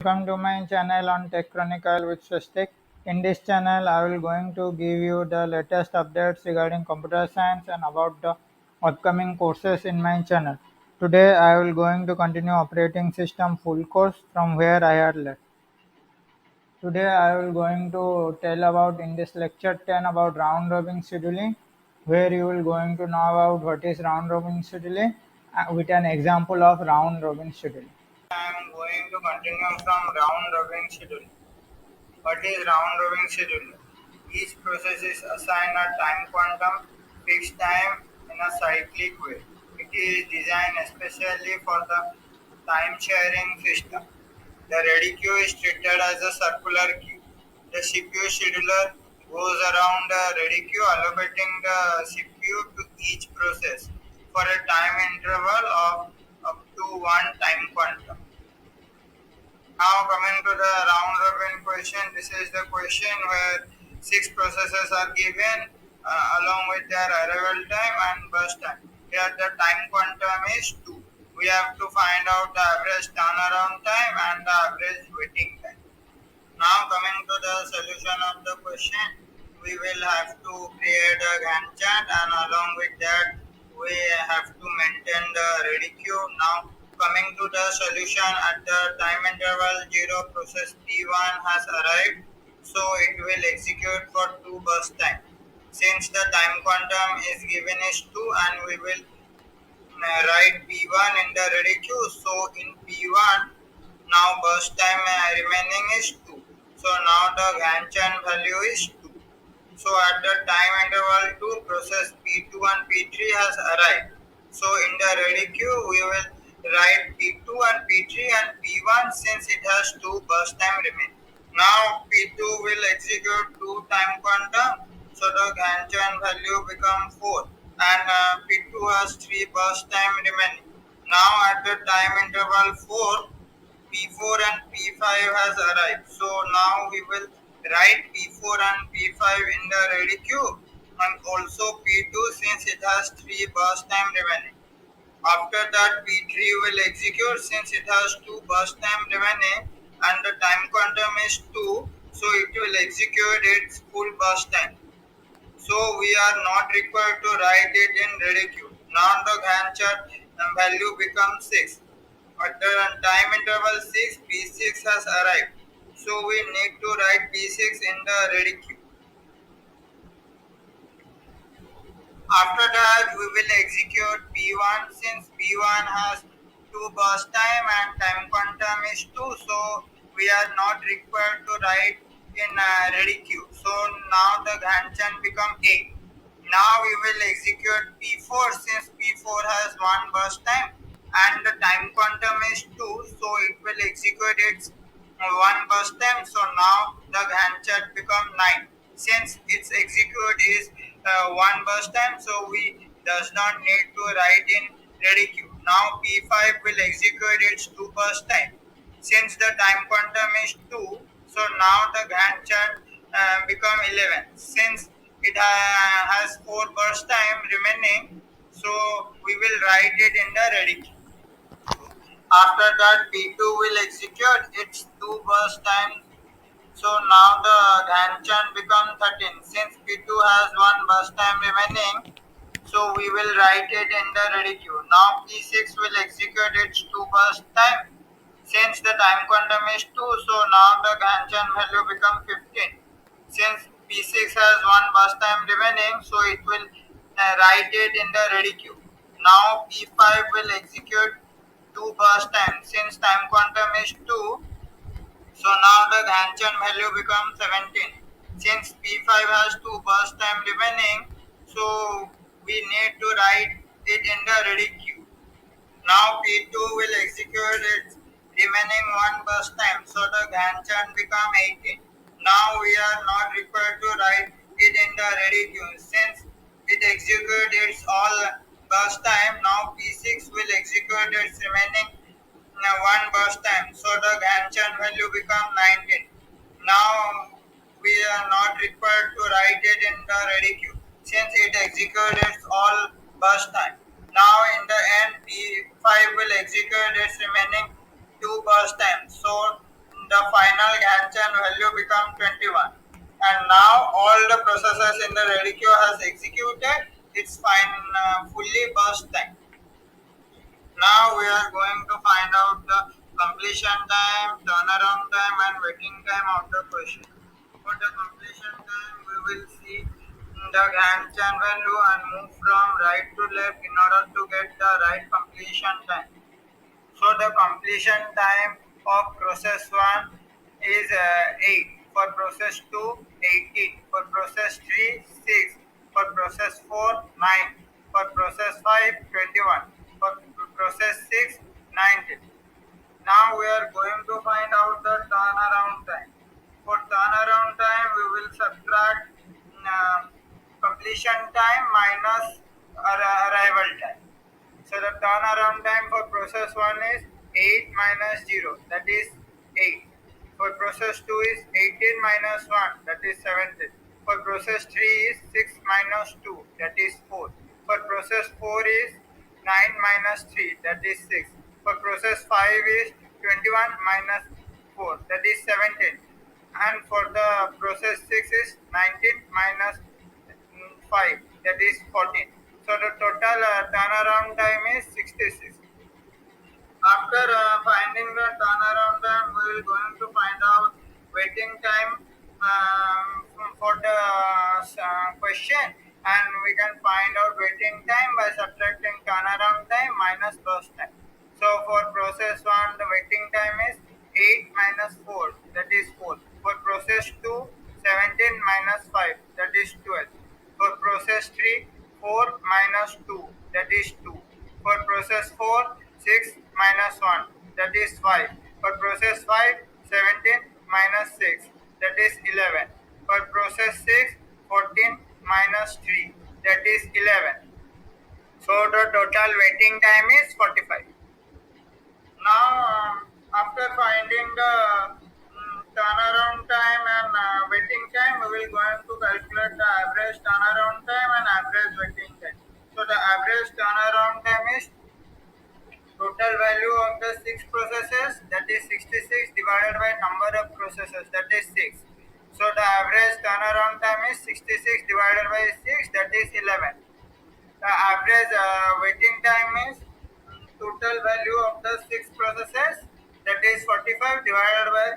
Welcome to my channel on Tech Chronicle with Swastik. In this channel, I will going to give you the latest updates regarding computer science and about the upcoming courses in my channel. Today, I will going to continue operating system full course from where I had left. Today, I will going to tell about in this lecture 10 about round robin scheduling, where you will going to know about what is round robin scheduling with an example of round robin scheduling. I am going to continue from round robin scheduling. What is round robin scheduling? Each process is assigned a time quantum, fixed time in a cyclic way. It is designed especially for the time sharing system. The ready queue is treated as a circular queue. The CPU scheduler goes around the ready queue allocating the CPU to each process for a time interval of up to one time quantum. Now coming to the round robin question, this is the question where six processes are given along with their arrival time and burst time. Here the time quantum is 2. We have to find out the average turnaround time and the average waiting time. Now coming to the solution of the question, we will have to create a Gantt chart and along with that we have to maintain the ready queue. Now coming to the solution at the time interval 0 process P1 has arrived, so it will execute for 2 burst time. Since the time quantum is given is 2 and we will write P1 in the ready queue. So in P1 now burst time remaining is 2. So now the Gantt chart value is 2. So at the time interval 2 process P2 and P3 has arrived. So in the ready queue we will write P2 and P3 and P1 since it has 2 burst time remaining. Now P2 will execute 2 time quantum, so the Gantt chart value become 4 and P2 has 3 burst time remaining. Now at the time interval 4, P4 and P5 has arrived. So now we will write P4 and P5 in the ready queue and also P2 since it has 3 burst time remaining. After that P3 will execute since it has 2 burst time remaining and the time quantum is 2, so it will execute its full burst time. So we are not required to write it in ready queue. Now the Gantt chart value becomes 6. At the time interval 6, P6 has arrived. So we need to write P6 in the ready queue. After that, we will execute P1 since P1 has 2 burst time and time quantum is 2. So we are not required to write in ready queue. So now the Gantt chart become 8. Now we will execute P4 since P4 has 1 burst time and the time quantum is 2. So it will execute its 1 burst time. So now the Gantt chart become 9. Since its execute is 1 burst time, so we does not need to write in ready queue. Now P5 will execute its 2 burst time. Since the time quantum is 2, so now the Gantt chart become 11. Since it has 4 burst time remaining, so we will write it in the ready queue. After that P2 will execute its 2 burst time. So now the Gantt chart become 13. Since P2 has 1 burst time remaining, so we will write it in the ready queue. Now P6 will execute its 2 burst time. Since the time quantum is 2, so now the Gantt chart value become 15. Since P6 has 1 burst time remaining, so it will write it in the ready queue. Now P5 will execute 2 burst time. Since time quantum is 2, so now the Gantt chart value becomes 17. Since P5 has 2 burst time remaining, so we need to write it in the ready queue. Now P2 will execute its remaining 1 burst time, so the Gantt chart become 18. Now we are not required to write it in the ready queue. Since it executes its all burst time, now P6 will execute its remaining 1 burst time, so the Gantt chart value become 19. Now we are not required to write it in the ready queue since it executes its all burst time. Now in the end P5 will execute its remaining 2 burst time. So the final Gantt chart value become 21. And now all the processes in the ready queue has executed its fully burst time. Now we are going to find out the completion time, turnaround time and waiting time of the question. For the completion time, we will see the Gantt chart value and move from right to left in order to get the right completion time. So the completion time of process 1 is 8, for process 2 18, for process 3 6, for process 4 9, for process 5 21, for process 6 19. Now we are going to find out the turnaround time. For turnaround time, we will subtract uh, completion time minus arrival time. So the turnaround time for process 1 is 8 minus 0, that is 8. For process 2 is 18 minus 1, that is 17. For process 3 is 6 minus 2, that is 4. For process 4 is 9 minus 3, that is 6. For process 5 is 21 minus 4, that is 17. And for the process 6 is 19 minus 5, that is 14. So the total turnaround time is 66. After finding the turnaround time, we will going to find out waiting time for the question, and we can find out waiting time by subtracting turnaround time minus burst time. So for process 1, the waiting time is 8 minus 4, that is 4. For process 2, 17 minus 5, that is 12. For process 3, 4 minus 2, that is 2. For process 4, 6 minus 1, that is 5. For process 5, 17 minus 6, that is 11. For process 6, 14 minus 3, that is 11. So the total waiting time is 45. Now, after finding the turnaround time and waiting time, we will going to calculate the average turnaround time and average waiting time. So the average turnaround time is total value of the 6 processes, that is 66, divided by number of processes, that is 6. So the average turnaround time is 66 divided by 6, that is 11. The average waiting time is total value of the 6 processes, that is 45, divided by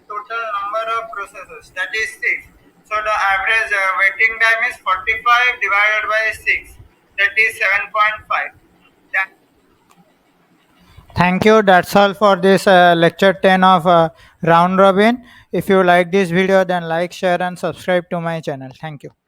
total number of processes, that is 6. So the average waiting time is 45 divided by 6, that is 7.5. Thank you. That's all for this lecture 10 of round robin. If you like this video, then like, share, and subscribe to my channel. Thank you.